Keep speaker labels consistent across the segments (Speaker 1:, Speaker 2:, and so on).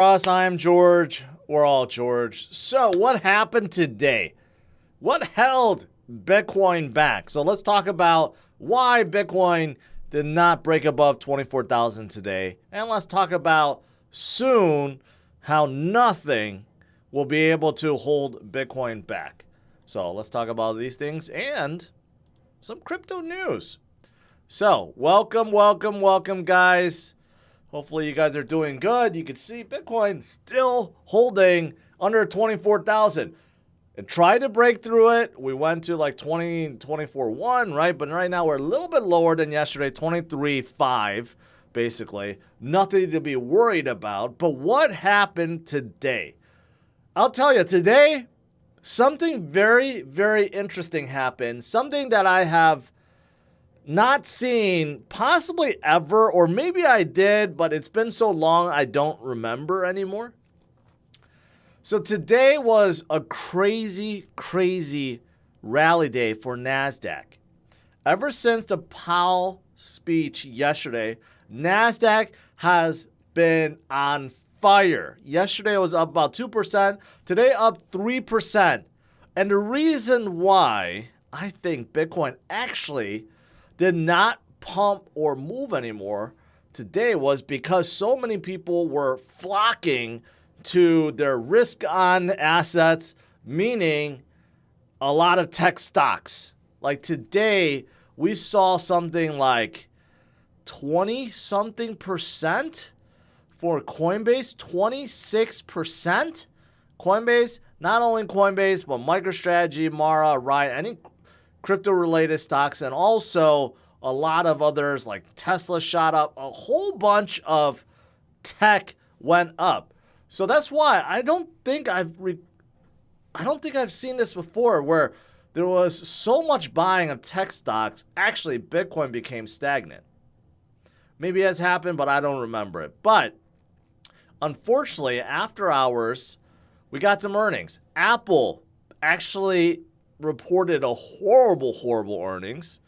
Speaker 1: Us, I am George. We're all George. So, what happened today? What held Bitcoin back? So, let's talk about why Bitcoin did not break above 24,000 today. And let's talk about soon how nothing will be able to hold Bitcoin back. So, let's talk about these things and some crypto news. So, welcome, guys. Hopefully you guys are doing good. You can see Bitcoin still holding under 24,000. It tried to break through it. We went to like 24.1, right? But right now we're a little bit lower than yesterday, 23.5, basically. Nothing to be worried about. But what happened today? I'll tell you, today, something very, very interesting happened. Something that I have not seen possibly ever, or maybe I did, but it's been so long I don't remember anymore. So today was a crazy rally day for NASDAQ. Ever since the Powell speech yesterday, NASDAQ has been on fire. Yesterday it was up about 2%, today up 3%. And the reason why I think Bitcoin actually did not pump or move anymore today was because so many people were flocking to their risk-on assets, meaning a lot of tech stocks. Like today, we saw something like 20-something% for Coinbase, 26%. Coinbase, not only Coinbase, but MicroStrategy, Mara, Riot, any crypto-related stocks, and also a lot of others like Tesla shot up. A whole bunch of tech went up. So that's why I don't think I've seen this before, where there was so much buying of tech stocks. Actually, Bitcoin became stagnant. Maybe it has happened, but I don't remember it. But unfortunately, after hours, we got some earnings. Apple actually reported a horrible earnings.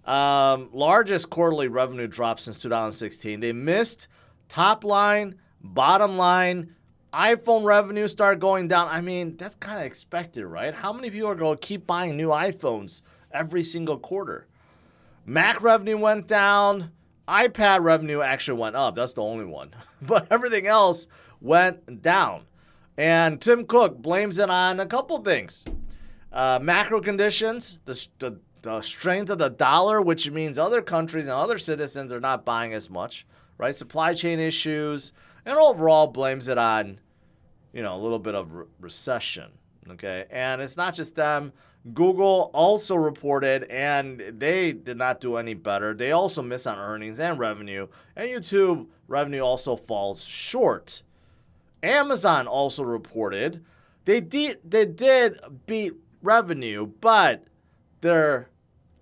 Speaker 1: Largest quarterly revenue drop since 2016. They missed top line, bottom line. iPhone revenue started going down. I mean, that's kind of expected, right? How many people are going to keep buying new iPhones every single quarter? Mac revenue went down. iPad revenue actually went up. That's the only one. But everything else went down. And Tim Cook blames it on a couple things. Macro conditions, the strength of the dollar, which means other countries and other citizens are not buying as much, right? Supply chain issues, and overall blames it on, a little bit of recession, okay? And it's not just them. Google also reported, and they did not do any better. They also miss on earnings and revenue, and YouTube revenue also falls short. Amazon also reported. They did beat revenue, but their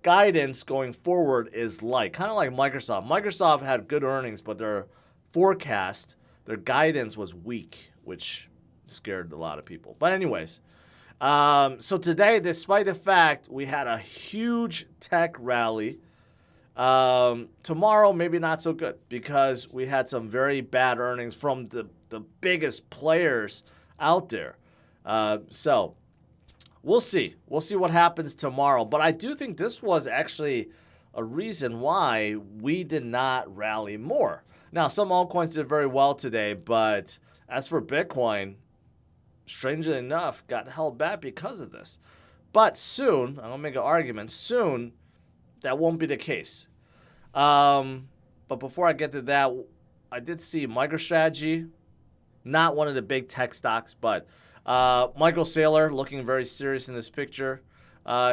Speaker 1: guidance going forward is light, kind of like Microsoft. Microsoft had good earnings, but their forecast, their guidance was weak, which scared a lot of people. But anyways, so today, despite the fact we had a huge tech rally, tomorrow maybe not so good because we had some very bad earnings from the biggest players out there. So we'll see. We'll see what happens tomorrow. But I do think this was actually a reason why we did not rally more. Now, some altcoins did very well today, but as for Bitcoin, strangely enough, got held back because of this. But soon, I'm going to make an argument, soon that won't be the case. But before I get to that, I did see MicroStrategy, not one of the big tech stocks, but Michael Saylor looking very serious in this picture.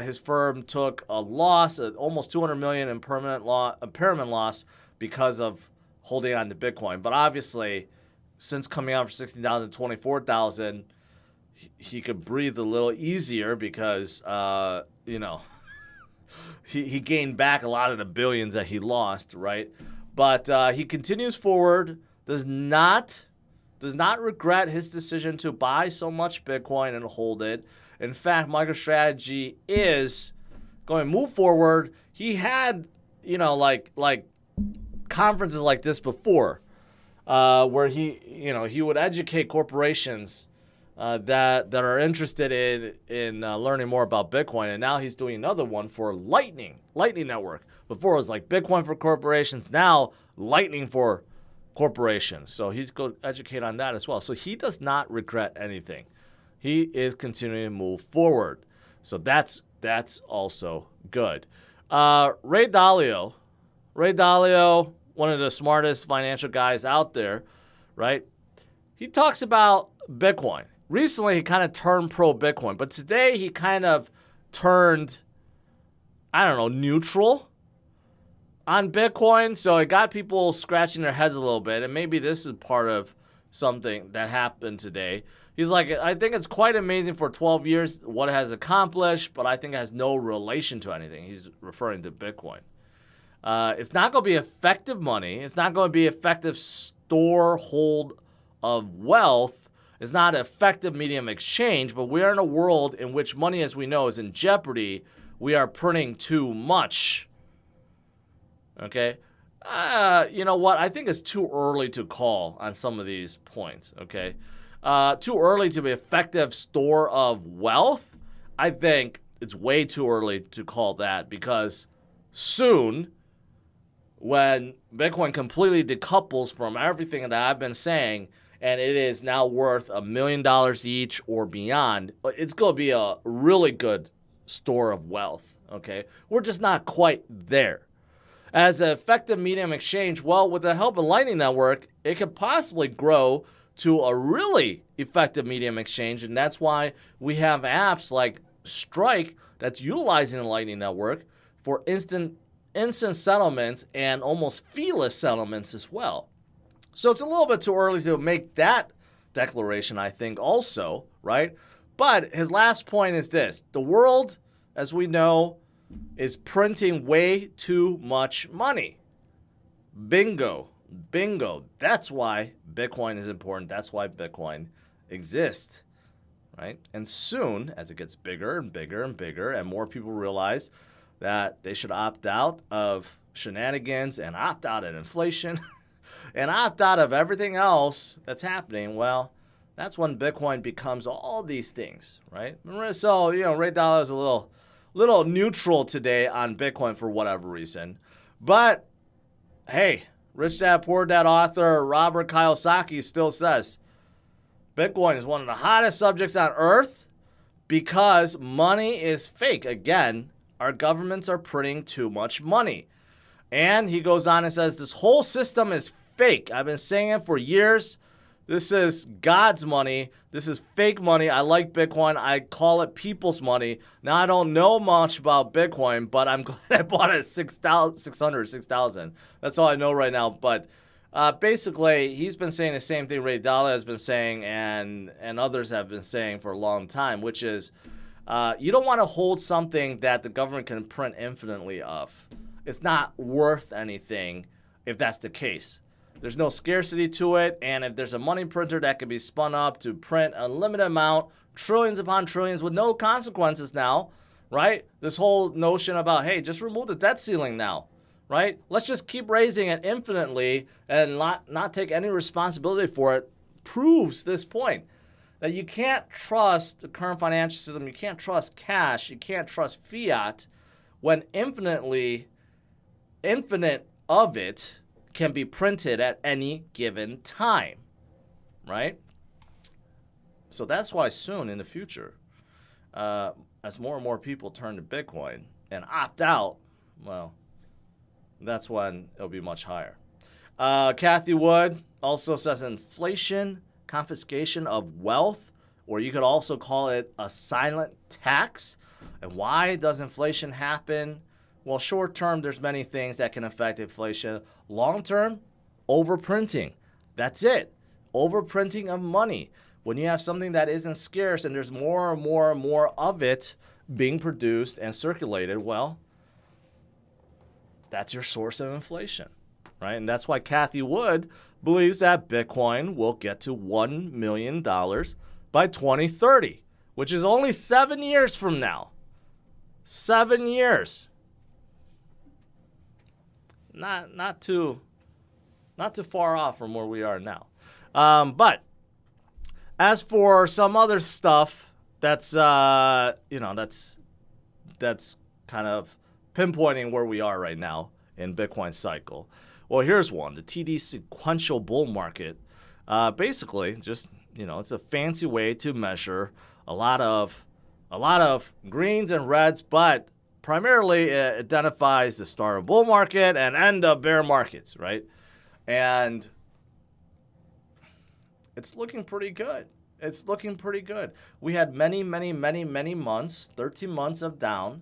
Speaker 1: His firm took a loss, almost $200 million in impairment loss because of holding on to Bitcoin. But obviously, since coming out from 16,000 to 24,000, he could breathe a little easier because, he gained back a lot of the billions that he lost, right? But he continues forward, does not regret his decision to buy so much Bitcoin and hold it. In fact, MicroStrategy is going to move forward. He had, like conferences like this before. where he would educate corporations that are interested in learning more about Bitcoin. And now he's doing another one for Lightning Network. Before it was like Bitcoin for corporations, now Lightning for corporations. So he's going to educate on that as well. So he does not regret anything. He is continuing to move forward. So that's also good. Ray Dalio, one of the smartest financial guys out there, right? He talks about Bitcoin. Recently, he kind of turned pro-Bitcoin, but today he kind of turned, neutral on Bitcoin. So it got people scratching their heads a little bit, and maybe this is part of something that happened today. He's like, I think it's quite amazing for 12 years what it has accomplished, but I think it has no relation to anything. He's referring to Bitcoin. It's not going to be effective money. It's not going to be effective hold of wealth. It's not an effective medium of exchange, but we are in a world in which money, as we know, is in jeopardy. We are printing too much. Okay? You know what? I think it's too early to call on some of these points. Okay? Too early to be effective store of wealth. I think it's way too early to call that, because soon, when Bitcoin completely decouples from everything that I've been saying, and it is now worth $1 million each or beyond, it's going to be a really good store of wealth, okay? We're just not quite there. As an effective medium exchange, well, with the help of Lightning Network, it could possibly grow to a really effective medium exchange, and that's why we have apps like Strike that's utilizing the Lightning Network for instant settlements and almost feeless settlements as well. So it's a little bit too early to make that declaration, I think, also, right? But his last point is this. The world, as we know, is printing way too much money. Bingo. That's why Bitcoin is important. That's why Bitcoin exists, right? And soon, as it gets bigger and bigger and bigger, and more people realize that they should opt out of shenanigans and opt out of inflation and opt out of everything else that's happening, well, that's when Bitcoin becomes all these things, right? So, Ray Dalio is a little neutral today on Bitcoin for whatever reason. But, hey, Rich Dad Poor Dad author Robert Kiyosaki still says Bitcoin is one of the hottest subjects on earth because money is fake. Again, our governments are printing too much money. And he goes on and says, this whole system is fake. I've been saying it for years. This is God's money. This is fake money. I like Bitcoin. I call it people's money. Now, I don't know much about Bitcoin, but I'm glad I bought it at 6,000. That's all I know right now. But basically, he's been saying the same thing Ray Dalio has been saying and others have been saying for a long time, which is you don't want to hold something that the government can print infinitely of. It's not worth anything if that's the case. There's no scarcity to it, and if there's a money printer that can be spun up to print a limited amount, trillions upon trillions with no consequences now, right? This whole notion about, hey, just remove the debt ceiling now, right? Let's just keep raising it infinitely and not take any responsibility for it proves this point. That you can't trust the current financial system, you can't trust cash, you can't trust fiat when infinite of it can be printed at any given time, right? So that's why soon in the future, as more and more people turn to Bitcoin and opt out, well, that's when it'll be much higher. Cathie Wood also says inflation, confiscation of wealth, or you could also call it a silent tax. And why does inflation happen? Well, short term, there's many things that can affect inflation. Long term, overprinting. That's it. Overprinting of money. When you have something that isn't scarce and there's more and more and more of it being produced and circulated, well, that's your source of inflation, right? And that's why Cathie Wood believes that Bitcoin will get to $1 million by 2030, which is only 7 years from now. 7 years. Not too Not too far off from where we are now. But as for some other stuff that's, that's kind of pinpointing where we are right now in Bitcoin cycle. Well, here's one, the TD sequential bull market. Basically, just, it's a fancy way to measure a lot of greens and reds, but primarily it identifies the start of bull market and end of bear markets, right? And it's looking pretty good. It's looking pretty good. We had many months, 13 months of down,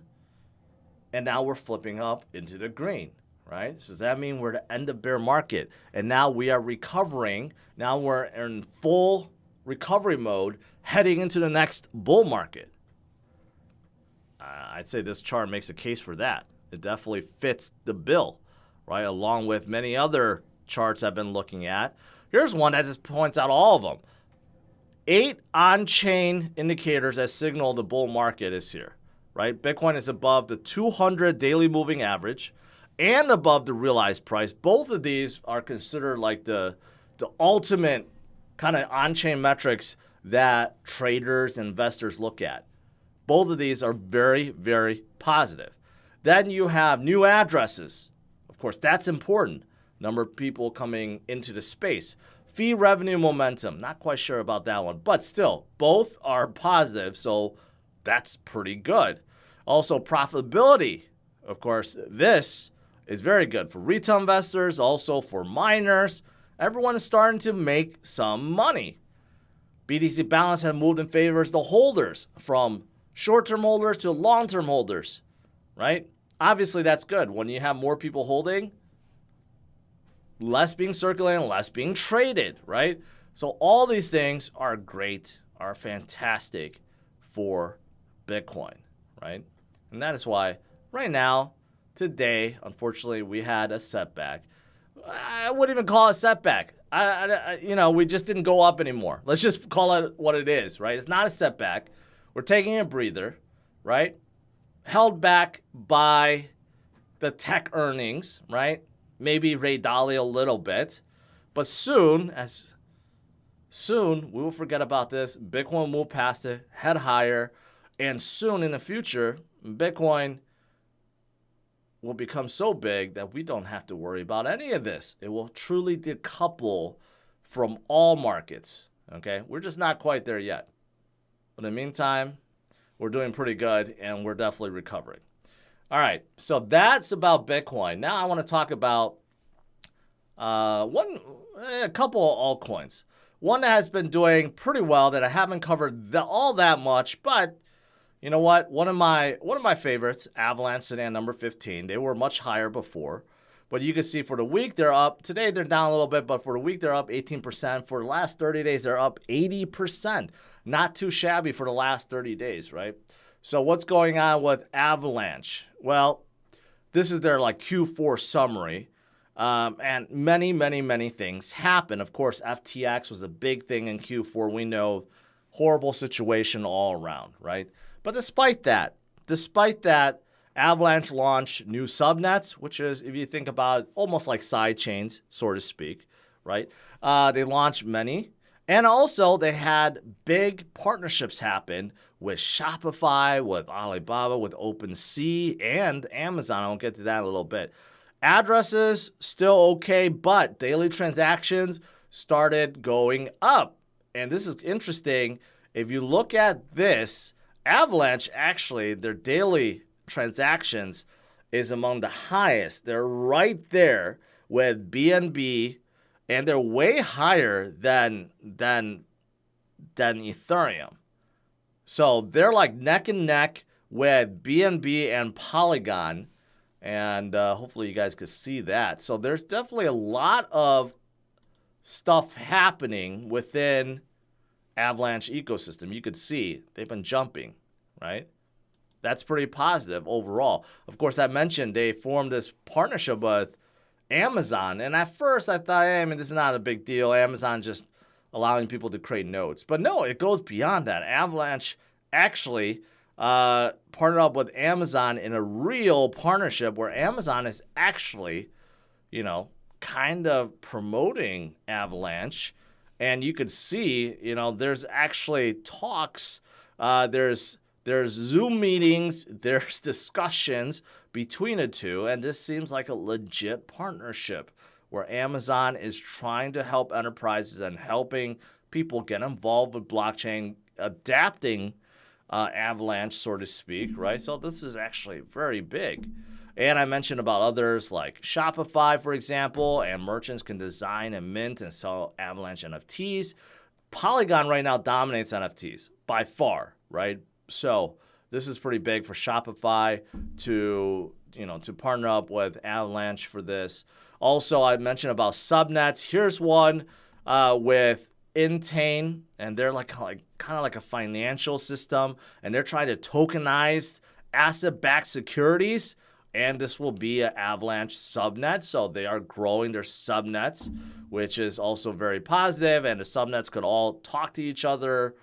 Speaker 1: and now we're flipping up into the green, right? So does that mean we're at the end of bear market? And now we are recovering. Now we're in full recovery mode heading into the next bull market. I'd say this chart makes a case for that. It definitely fits the bill, right? Along with many other charts I've been looking at. Here's one that just points out all of them. 8 on-chain indicators that signal the bull market is here, right? Bitcoin is above the 200 daily moving average and above the realized price. Both of these are considered like the ultimate kind of on-chain metrics that traders and investors look at. Both of these are very, very positive. Then you have new addresses. Of course, that's important. Number of people coming into the space. Fee revenue momentum. Not quite sure about that one, but still, both are positive, so that's pretty good. Also, profitability. Of course, this is very good for retail investors, also for miners. Everyone is starting to make some money. BTC balance has moved in favor of the holders, from short-term holders to long-term holders, right? Obviously, that's good. When you have more people holding, less being circulated, less being traded, right? So all these things are great, are fantastic for Bitcoin, right? And that is why right now, today, unfortunately, we had a setback. I wouldn't even call it a setback. We just didn't go up anymore. Let's just call it what it is, right? It's not a setback. We're taking a breather, right? Held back by the tech earnings, right? Maybe Ray Dalio a little bit. But soon we will forget about this. Bitcoin will move past it, head higher. And soon in the future, Bitcoin will become so big that we don't have to worry about any of this. It will truly decouple from all markets, okay? We're just not quite there yet. But in the meantime, we're doing pretty good, and we're definitely recovering. All right, so that's about Bitcoin. Now I want to talk about a couple of altcoins. One that has been doing pretty well that I haven't covered all that much, but you know what? One of my favorites, Avalanche Sedan number 15. They were much higher before, but you can see for the week they're up. Today they're down a little bit, but for the week they're up 18%. For the last 30 days they're up 80%. Not too shabby for the last 30 days, right? So what's going on with Avalanche? Well, this is their like Q4 summary. And many things happen. Of course, FTX was a big thing in Q4. We know, horrible situation all around, right? But despite that, Avalanche launched new subnets, which is, if you think about it, almost like side chains, so to speak, right? They launched many. And also, they had big partnerships happen with Shopify, with Alibaba, with OpenSea, and Amazon. I'll get to that in a little bit. Addresses, still okay, but daily transactions started going up. And this is interesting. If you look at this, Avalanche, actually, their daily transactions is among the highest. They're right there with BNB, and they're way higher than Ethereum. So they're like neck and neck with BNB and Polygon. And hopefully you guys can see that. So there's definitely a lot of stuff happening within Avalanche ecosystem. You could see they've been jumping, right? That's pretty positive overall. Of course, I mentioned they formed this partnership with Amazon. And at first I thought, hey, this is not a big deal. Amazon just allowing people to create nodes. But no, it goes beyond that. Avalanche actually partnered up with Amazon in a real partnership where Amazon is actually, kind of promoting Avalanche. And you could see, there's actually talks. There's Zoom meetings. There's discussions between the two. And this seems like a legit partnership where Amazon is trying to help enterprises and helping people get involved with blockchain, adapting Avalanche, so to speak, right? So this is actually very big. And I mentioned about others like Shopify, for example, and merchants can design and mint and sell Avalanche NFTs. Polygon right now dominates NFTs by far, right? So this is pretty big for Shopify to partner up with Avalanche for this. Also, I mentioned about subnets. Here's one with Intane, and they're kind of like a financial system, and they're trying to tokenize asset-backed securities. And this will be an Avalanche subnet. So they are growing their subnets, which is also very positive. And the subnets could all talk to each other,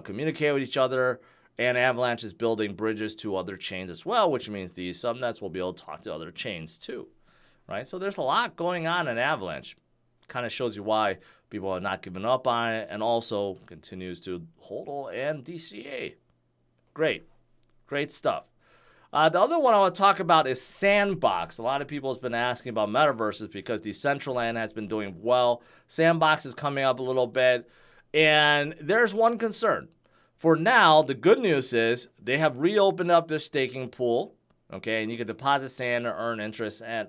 Speaker 1: communicate with each other. And Avalanche is building bridges to other chains as well, which means these subnets will be able to talk to other chains too, right? So there's a lot going on in Avalanche. Kind of shows you why people are not giving up on it, and also continues to HODL and DCA. Great stuff. The other one I want to talk about is Sandbox. A lot of people have been asking about metaverses because Decentraland has been doing well. Sandbox is coming up a little bit. And there's one concern. For now, the good news is they have reopened up their staking pool. Okay, and you can deposit sand and earn interest. And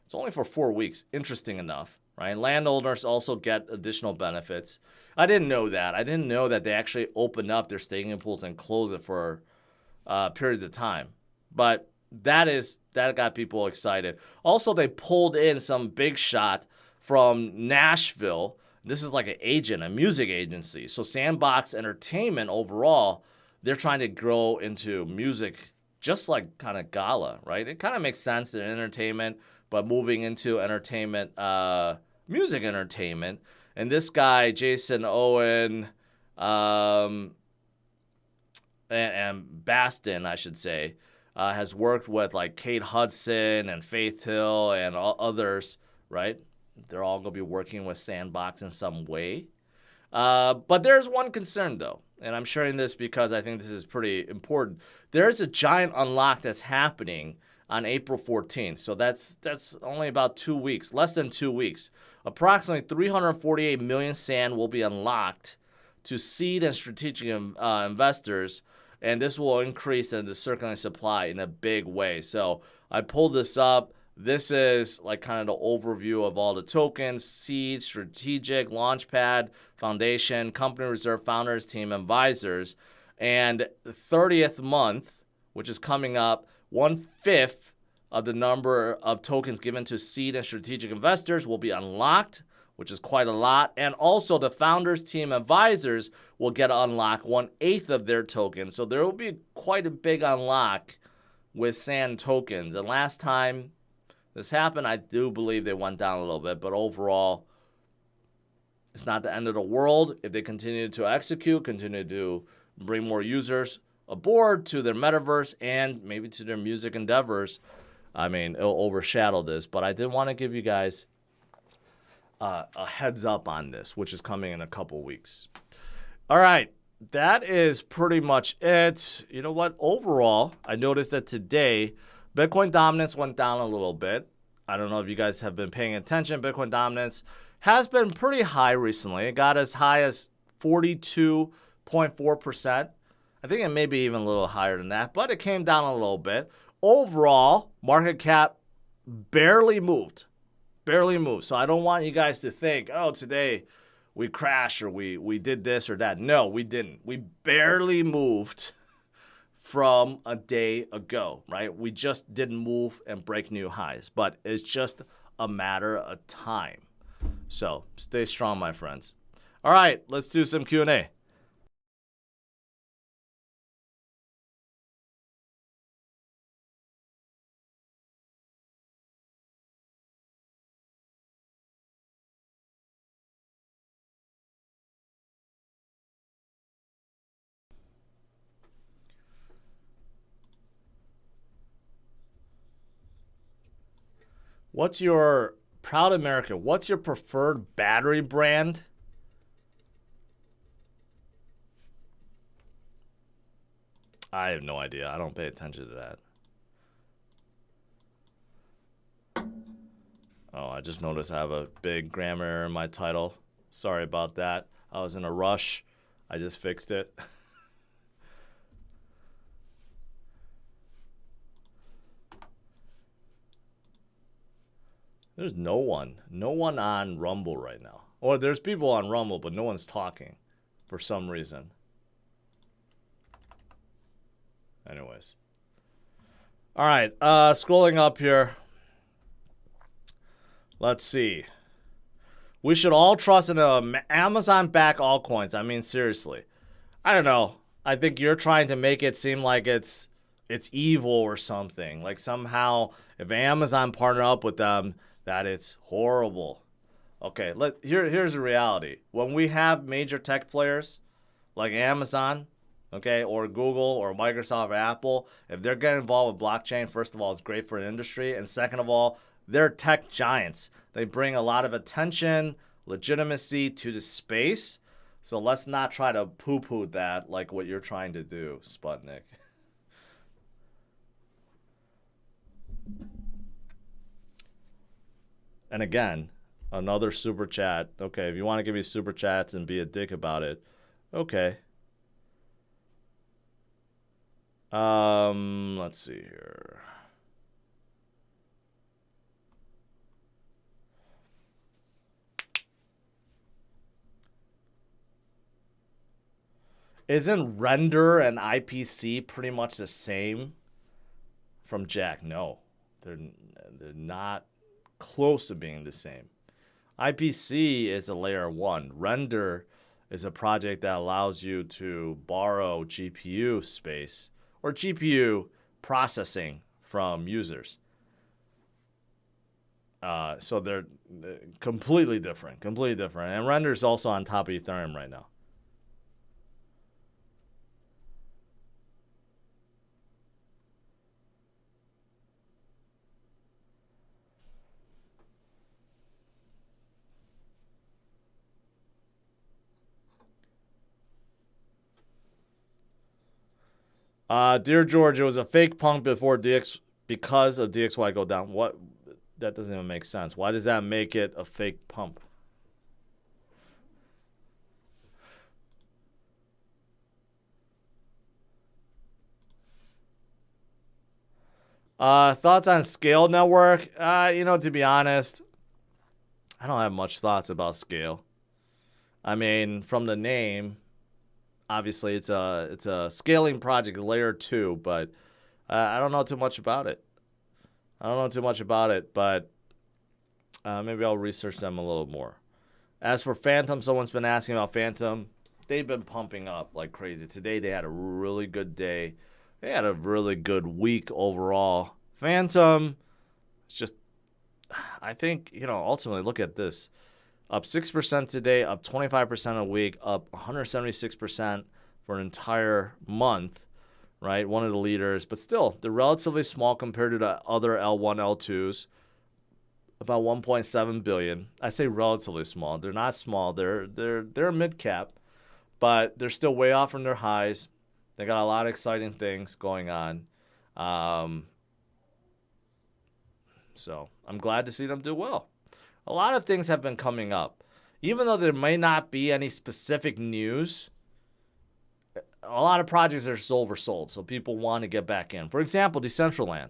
Speaker 1: it's only for 4 weeks. Interesting enough, right? Landowners also get additional benefits. I didn't know that. I didn't know that they actually opened up their staking pools and close it for periods of time. But that got people excited. Also, they pulled in some big shot from Nashville. This is like an agent, a music agency. So Sandbox Entertainment overall, they're trying to grow into music, just like kind of Gala, right? It kind of makes sense in entertainment, but moving into entertainment, music entertainment. And this guy, Jason Owen, and Baston, I should say, has worked with like Kate Hudson and Faith Hill and others, right? They're all going to be working with Sandbox in some way. But there's one concern, though, and I'm sharing this because I think this is pretty important. There's a giant unlock that's happening on April 14th. So that's only about 2 weeks, less than 2 weeks. Approximately 348 million sand will be unlocked to seed and strategic investors, and this will increase the circulating supply in a big way. So I pulled this up. This is like kind of the overview of all the tokens: seed, strategic, launchpad, foundation, company reserve, founders, team, advisors. And the 30th month, which is coming up, 1/5 of the number of tokens given to seed and strategic investors will be unlocked, which is quite a lot. And also the founders, team, advisors will get unlocked 1/8 of their tokens. So there will be quite a big unlock with SAND tokens. And last time this happened, I do believe they went down a little bit. But overall, it's not the end of the world if they continue to execute, continue to bring more users aboard to their metaverse and maybe to their music endeavors. I mean, it'll overshadow this. But I did want to give you guys a heads up on this, which is coming in a couple weeks. All right, that is pretty much it. You know what? Overall, I noticed that today, Bitcoin dominance went down a little bit. I don't know if you guys have been paying attention. Bitcoin dominance has been pretty high recently. It got as high as 42.4%. I think it may be even a little higher than that, but it came down a little bit. Overall, market cap barely moved. So I don't want you guys to think, oh, today we crashed or we did this or that. No, we didn't. We barely moved from a day ago, right? We just didn't move and break new highs, but it's just a matter of time. So stay strong, my friends. All right, let's do some Q&A. What's your Proud American. What's your preferred battery brand? I have no idea. I don't pay attention to that. Oh, I just noticed I have a big grammar error in my title. Sorry about that. I was in a rush. I just fixed it. There's no one on Rumble right now. Or there's people on Rumble, but no one's talking for some reason. Anyways. All right, scrolling up here. Let's see. We should all trust in Amazon back altcoins. I mean, seriously. I don't know. I think you're trying to make it seem like it's evil or something. Like somehow if Amazon partner up with them, that it's horrible. Okay, here's the reality. When we have major tech players like Amazon, okay, or Google or Microsoft or Apple, if they're getting involved with blockchain, first of all, it's great for the industry. And second of all, they're tech giants. They bring a lot of attention, legitimacy to the space. So let's not try to poo-poo that like what you're trying to do, Sputnik. And again, another super chat. Okay, if you want to give me super chats and be a dick about it, okay. Let's see here. Isn't render and IPC pretty much the same? From Jack, no. They're not close to being the same. IPC is a layer 1. Render is a project that allows you to borrow GPU space or GPU processing from users. So they're completely different. And Render is also on top of Ethereum right now. Dear George, it was a fake pump before because of DXY go down. What? That doesn't even make sense. Why does that make it a fake pump? Thoughts on Scale Network? To be honest, I don't have much thoughts about Scale. I mean, from the name, obviously it's a scaling project, layer 2, but I don't know too much about it. But maybe I'll research them a little more. As for Phantom, someone's been asking about Phantom. They've been pumping up like crazy. Today they had a really good day. They had a really good week overall. Phantom, it's just, I think, ultimately look at this. Up 6% today, up 25% a week, up 176% for an entire month, right? One of the leaders, but still, they're relatively small compared to the other L1, L2s. About 1.7 billion. I say relatively small. They're not small. They're mid cap, but they're still way off from their highs. They got a lot of exciting things going on. So I'm glad to see them do well. A lot of things have been coming up. Even though there may not be any specific news, a lot of projects are oversold, so people want to get back in. For example, Decentraland.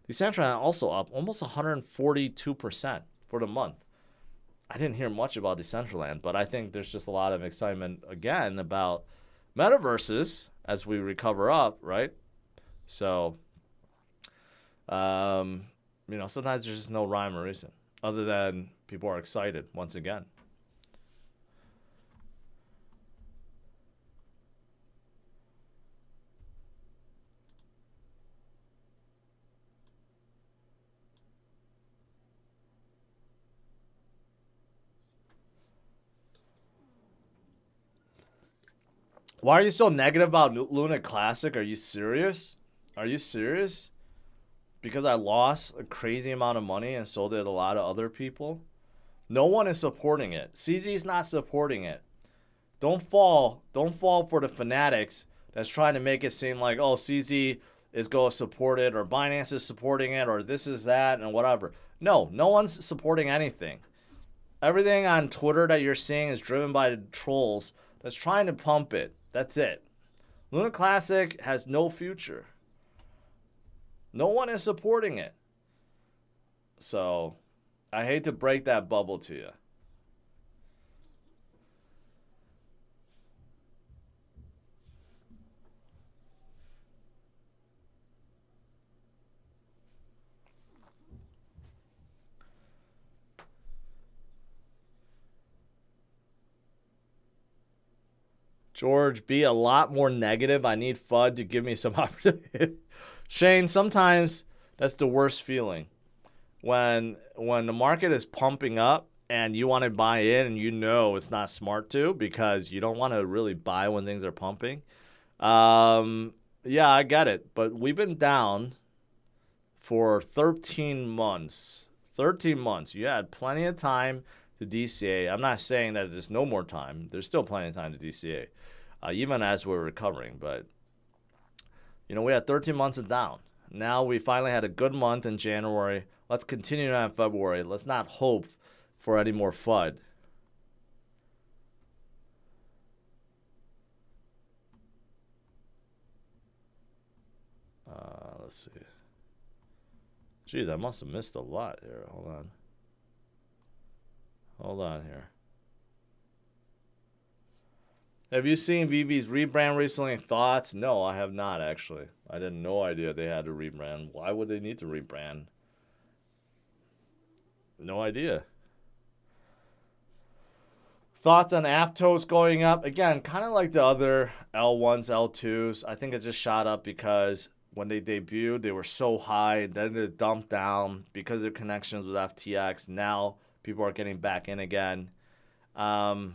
Speaker 1: Decentraland also up almost 142% for the month. I didn't hear much about Decentraland, but I think there's just a lot of excitement, again, about metaverses as we recover up, right? So, sometimes there's just no rhyme or reason other than people are excited once again. Why are you so negative about Luna Classic? Are you serious? because I lost a crazy amount of money and so did a lot of other people. No one is supporting it. CZ is not supporting it. Don't fall for the fanatics that's trying to make it seem like, oh, CZ is going to support it or Binance is supporting it or this is that and whatever. No, no one's supporting anything. Everything on Twitter that you're seeing is driven by the trolls that's trying to pump it. That's it. Luna Classic has no future. No one is supporting it. So, I hate to break that bubble to you. George, be a lot more negative. I need FUD to give me some opportunity. Shane, sometimes that's the worst feeling. When the market is pumping up and you want to buy in and you know it's not smart to because you don't want to really buy when things are pumping. Yeah, I get it. But we've been down for 13 months. 13 months. You had plenty of time to DCA. I'm not saying that there's no more time. There's still plenty of time to DCA, even as we're recovering. But, we had 13 months of down. Now we finally had a good month in January. Let's continue on in February. Let's not hope for any more FUD. Let's see. Jeez, I must have missed a lot here. Hold on here. Have you seen VV's rebrand recently? Thoughts? No, I have not actually. I had no idea they had to rebrand. Why would they need to rebrand? No idea. Thoughts on Aptos going up? Again, kind of like the other L1s, L2s. I think it just shot up because when they debuted, they were so high. Then it dumped down because of their connections with FTX. Now people are getting back in again. They're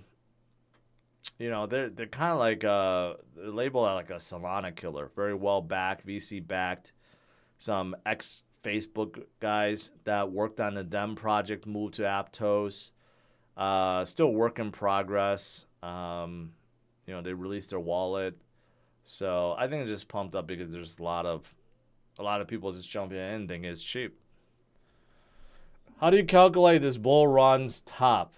Speaker 1: kind of like they're labeled like a Solana killer. Very well backed, VC backed. Some ex Facebook guys that worked on the Dem project moved to Aptos. Still work in progress. They released their wallet. So I think it's just pumped up because there's a lot of people just jumping in thinking it's cheap. How do you calculate this bull run's top?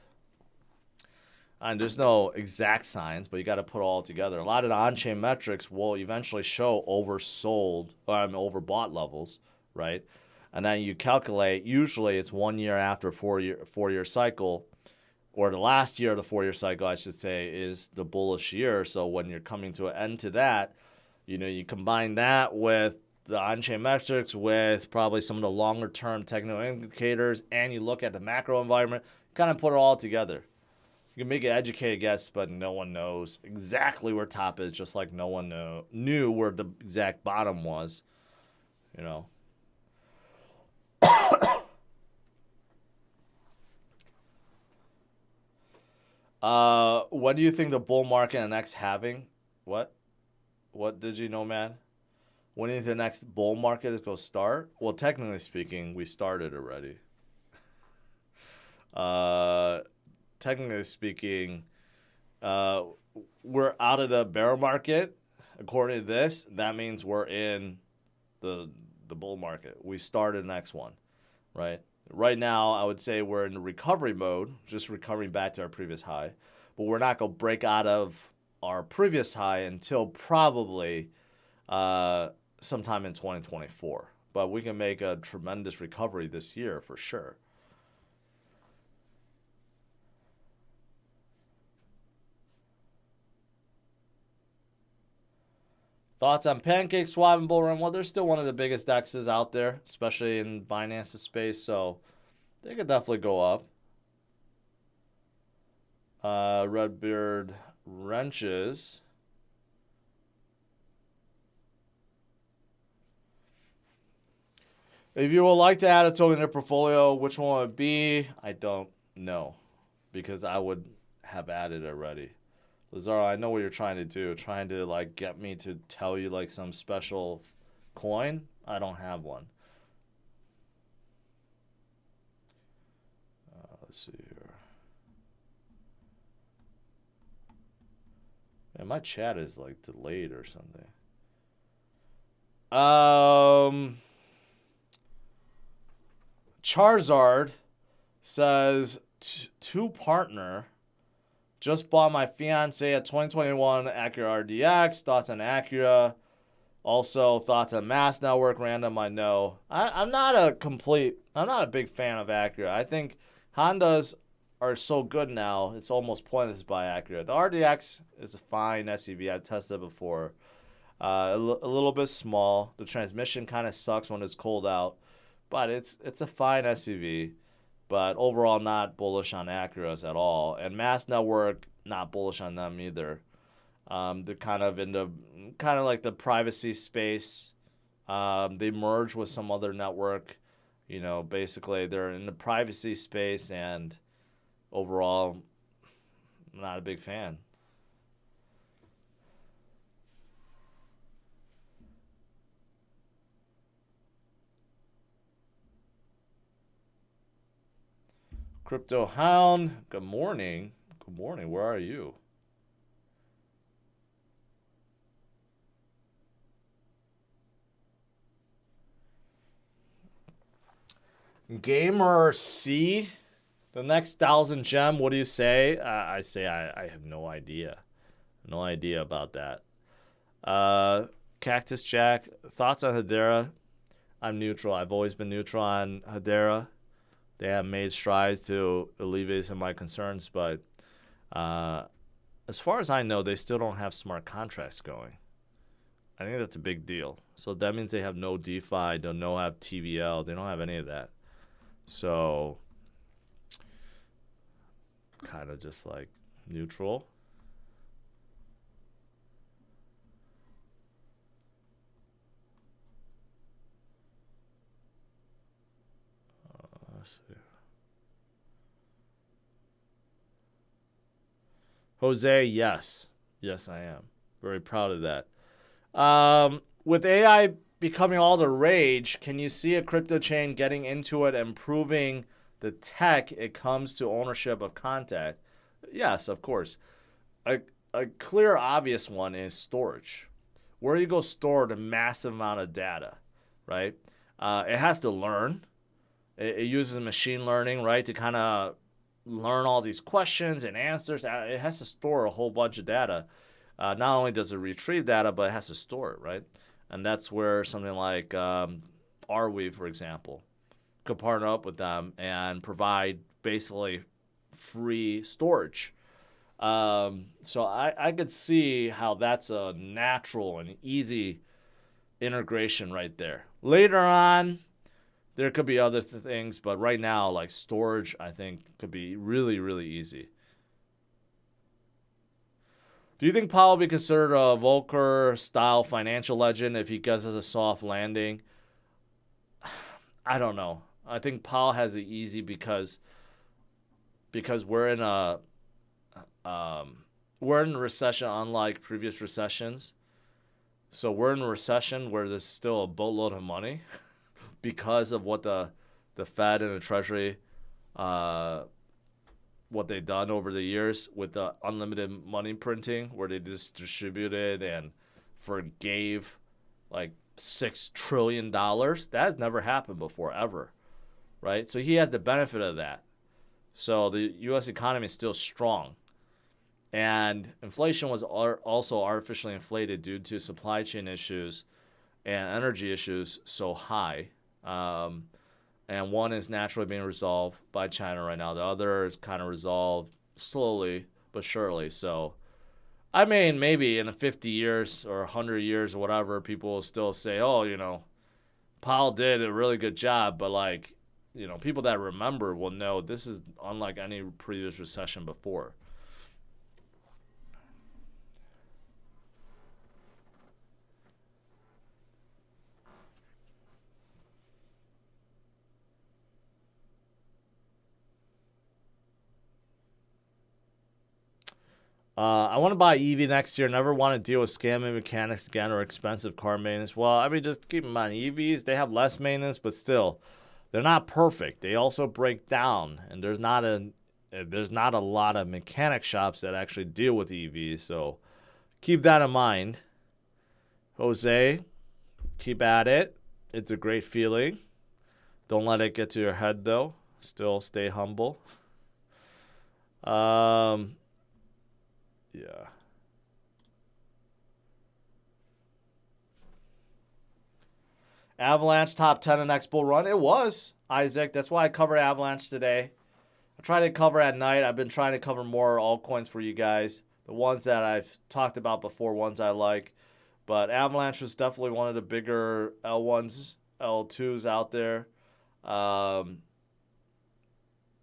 Speaker 1: And there's no exact science, but you got to put it all together. A lot of the on-chain metrics will eventually show overbought levels, right? And then you calculate. Usually, it's 1 year after four-year cycle, or the last year of the 4-year cycle, I should say, is the bullish year. So when you're coming to an end to that, you combine that with the on-chain metrics, with probably some of the longer-term technical indicators, and you look at the macro environment, kind of put it all together. You can make an educated guess, but no one knows exactly where top is, just like no one knew where the exact bottom was. When do you think the bull market and next halving? What? What did you know, man? When do you think the next bull market is going to start? Well, technically speaking, we started already. Technically speaking, we're out of the bear market. According to this, that means we're in the bull market. We started the next one, right? Right now, I would say we're in recovery mode, just recovering back to our previous high. But we're not going to break out of our previous high until probably sometime in 2024. But we can make a tremendous recovery this year for sure. Thoughts on PancakeSwap and Bullrun? Well, they're still one of the biggest DEXs out there, especially in Binance's space, so they could definitely go up. Redbeard Wrenches. If you would like to add a token to your portfolio, which one would it be? I don't know, because I would have added already. Lazaro, I know what you're trying to do. Trying to get me to tell you some special coin. I don't have one. Let's see here. Man, my chat is like delayed or something. Charizard says, to partner, just bought my fiance a 2021 Acura RDX. Thoughts on Acura? Also, thoughts on Mass Network. Random, I know. I'm not a big fan of Acura. I think Hondas are so good now, it's almost pointless to buy Acura. The RDX is a fine SUV. I've tested it before. A little bit small. The transmission kind of sucks when it's cold out, but it's a fine SUV. But overall, not bullish on Acuras at all. And Mass Network, not bullish on them either. They're kind of like the privacy space. They merge with some other network. You know, basically they're in the privacy space, and overall, I'm not a big fan. Crypto Hound, good morning. Good morning. Where are you? Gamer C, the next 1,000 gem. What do you say? I say I have no idea. No idea about that. Cactus Jack, thoughts on Hedera? I'm neutral. I've always been neutral on Hedera. They have made strides to alleviate some of my concerns, but as far as I know, they still don't have smart contracts going. I think that's a big deal. So that means they have no DeFi, they don't have TVL, they don't have any of that. So kind of just like neutral. Let's see. Jose, yes. Yes, I am. Very proud of that. With AI becoming all the rage, can you see a crypto chain getting into it and improving the tech it comes to ownership of content? Yes, of course. A clear, obvious one is storage. Where do you go store the massive amount of data, right? It has to learn. It uses machine learning, right, to kind of learn all these questions and answers. It has to store a whole bunch of data. Not only does it retrieve data, but it has to store it, right? And that's where something like Arweave, for example, could partner up with them and provide basically free storage. So I could see how that's a natural and easy integration right there. Later on, there could be other things, but right now, like storage, I think could be really, really easy. Do you think Powell will be considered a Volcker-style financial legend if he gets us a soft landing? I don't know. I think Powell has it easy because we're in a recession, unlike previous recessions. So we're in a recession where there's still a boatload of money because of what the Fed and the Treasury, what they've done over the years with the unlimited money printing, where they just distributed and forgave like $6 trillion. That has never happened before, ever, right? So he has the benefit of that. So the U.S. economy is still strong. And inflation was also artificially inflated due to supply chain issues and energy issues so high. And one is naturally being resolved by China right now. The other is kind of resolved slowly but surely. So, I mean, maybe in 50 years or 100 years or whatever, people will still say, oh, you know, Powell did a really good job. But, like, you know, people that remember will know this is unlike any previous recession before. I want to buy EV next year. Never want to deal with scamming mechanics again or expensive car maintenance. Well, I mean, just keep in mind, EVs, they have less maintenance, but still, they're not perfect. They also break down, and there's not a lot of mechanic shops that actually deal with EVs. So keep that in mind. Jose, keep at it. It's a great feeling. Don't let it get to your head, though. Still stay humble. Yeah. Avalanche top 10 in next bull run. It was, Isaac. That's why I covered Avalanche today. I try to cover at night. I've been trying to cover more altcoins for you guys. The ones that I've talked about before, ones I like. But Avalanche was definitely one of the bigger L1s, L2s out there. No,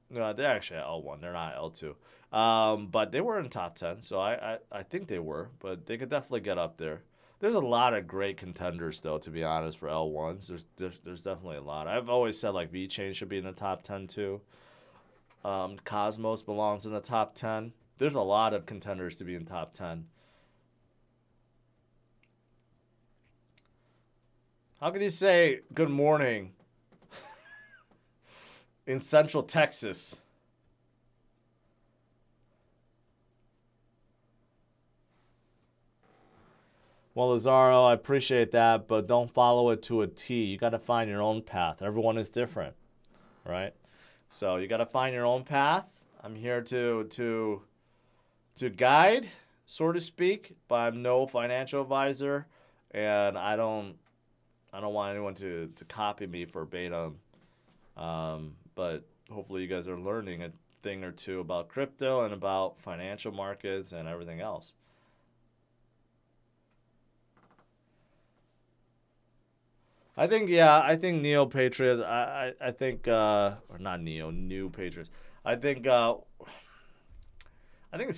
Speaker 1: they're actually at L1. They're not L2. But they were in top 10, so I think they were. But they could definitely get up there. There's a lot of great contenders, though, to be honest, for L1s. There's definitely a lot. I've always said, like, VeChain should be in the top 10, too. Cosmos belongs in the top 10. There's a lot of contenders to be in top 10. How can you say good morning in Central Texas? Well, Lazaro, I appreciate that, but don't follow it to a T. You got to find your own path. Everyone is different, right? So you got to find your own path. I'm here to guide, so to speak, but I'm no financial advisor, and I don't want anyone to copy me verbatim. But hopefully you guys are learning a thing or two about crypto and about financial markets and everything else. I think Neo Patriots. I think or not New Patriots. I think it's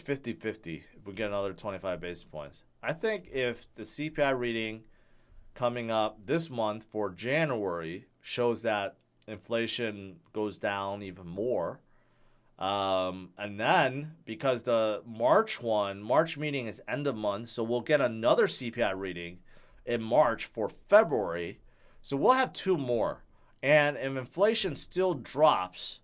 Speaker 1: 50-50 if we get another 25 basis points. I think if the CPI reading coming up this month for January shows that inflation goes down even more, and then because the March meeting is end of month, so we'll get another CPI reading in March for February. So we'll have two more. And if inflation still drops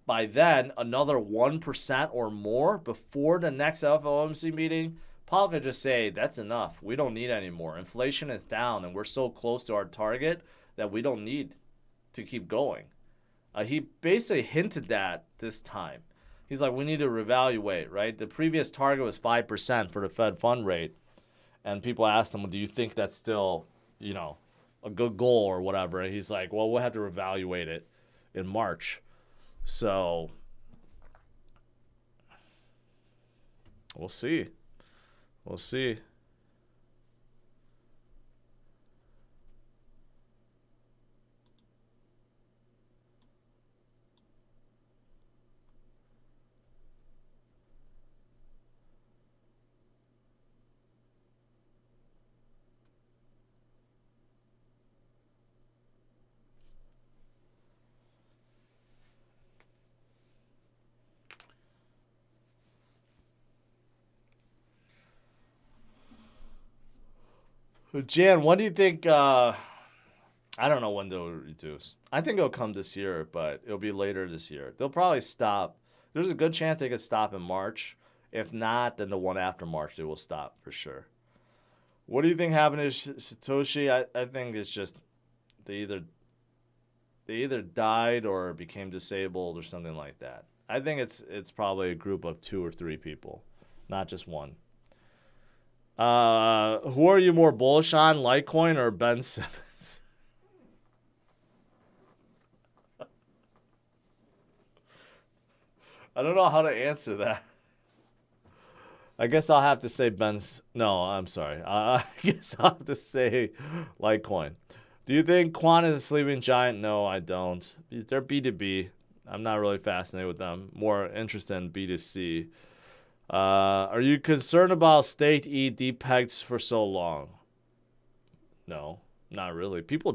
Speaker 1: by then another 1% or more before the next FOMC meeting, Paul could just say, that's enough. We don't need any more. Inflation is down, and we're so close to our target that we don't need to keep going. He basically hinted that this time. He's like, we need to reevaluate, right? The previous target was 5% for the Fed fund rate. And people asked him, well, do you think that's still, a good goal or whatever? And he's like, well, we'll have to reevaluate it in March. So we'll see. We'll see. Jan, when do you think, I don't know when they'll reduce. I think it'll come this year, but it'll be later this year. They'll probably stop. There's a good chance they could stop in March. If not, then the one after March, they will stop for sure. What do you think happened to Satoshi? I think it's just they either died or became disabled or something like that. I think it's probably a group of 2 or 3 people, not just one. Who are you more bullish on, Litecoin or Ben Simmons? I don't know how to answer that. I guess I'll have to say No, I'm sorry. I guess I'll have to say Litecoin. Do you think Quant is a sleeping giant? No, I don't. They're B2B. I'm not really fascinated with them. More interested in B2C. Are you concerned about state ETH depegs for so long? No, not really. People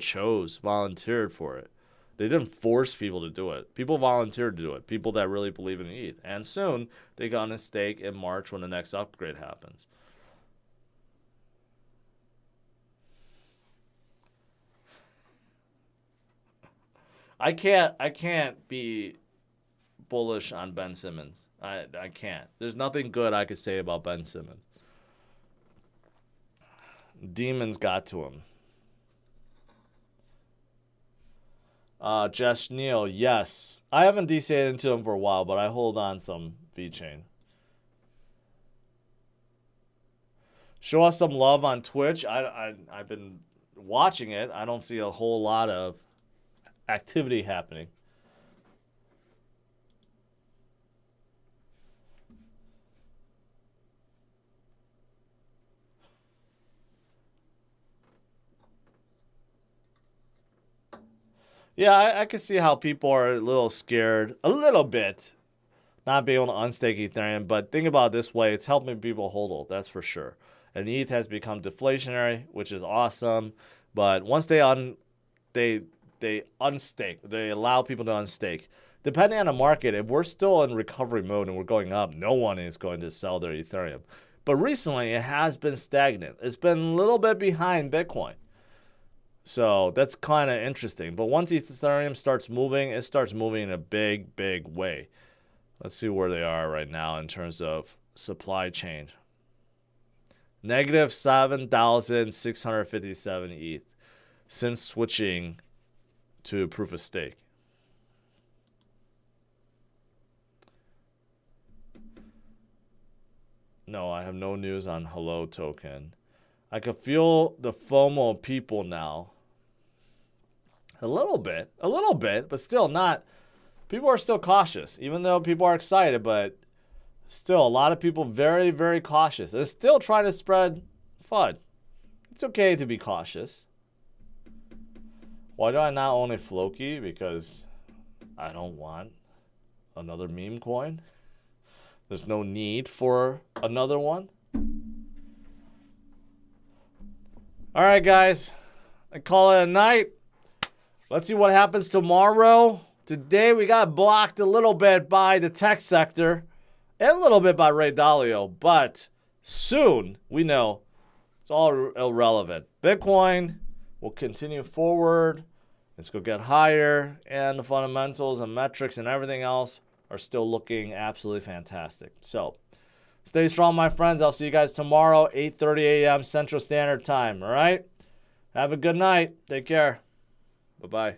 Speaker 1: volunteered for it. They didn't force people to do it. People volunteered to do it. People that really believe in ETH. And soon, they got a stake in March when the next upgrade happens. I can't be bullish on Ben Simmons. I can't. There's nothing good I could say about Ben Simmons. Demons got to him. Jess Neal, yes. I haven't DCA'd into him for a while, but I hold on some VeChain. Show us some love on Twitch. I've been watching it. I don't see a whole lot of activity happening. Yeah, I can see how people are a little scared, a little bit, not being able to unstake Ethereum. But think about it this way, it's helping people hodl, that's for sure. And ETH has become deflationary, which is awesome. But once they unstake, they allow people to unstake. Depending on the market, if we're still in recovery mode and we're going up, no one is going to sell their Ethereum. But recently, it has been stagnant. It's been a little bit behind Bitcoin. So that's kind of interesting. But once Ethereum starts moving, it starts moving in a big, big way. Let's see where they are right now in terms of supply chain. Negative 7,657 ETH since switching to proof of stake. No, I have no news on Hello Token. I can feel the FOMO of people now. A little bit, but still not. People are still cautious, even though people are excited, but still a lot of people very, very cautious. They're still trying to spread FUD. It's okay to be cautious. Why do I not own a Floki? Because I don't want another meme coin. There's no need for another one. All right, guys. I call it a night. Let's see what happens tomorrow. Today we got blocked a little bit by the tech sector and a little bit by Ray Dalio, but soon we know it's all irrelevant. Bitcoin will continue forward. It's going to get higher, and the fundamentals and metrics and everything else are still looking absolutely fantastic. So stay strong, my friends. I'll see you guys tomorrow, 8:30 a.m. Central Standard Time. All right? Have a good night. Take care. Bye-bye.